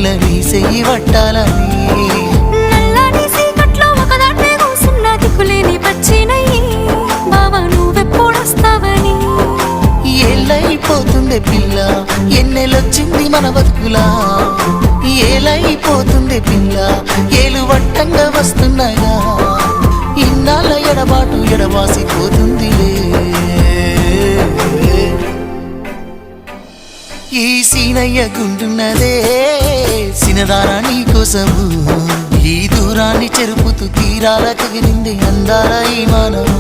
పిల్ల నీ చెయ్యి పట్టాలని నల్లని సీకట్లో ఒకదాన్నే కూసున్న దిక్కులేని పచ్చినయ్యి బావా నువ్వెప్పుడొస్తావని ఏళ్ళైపోతుంది పిల్ల ఎన్నెలొచ్చింది మన బతుకులా ఏలైపోతుంది పిల్ల ఏలు వట్టంగా వస్తున్నాయా ఇన్నాళ్ళ ఎడబాటు ఎడవాసిపోతుందిలే ఈ సీనయ్య గుంటున్నదే సినదారా నీ కోసము ఈ దూరాన్ని చెరుపుతూ తీరాల కగిలింది అందాల ఈ మానవు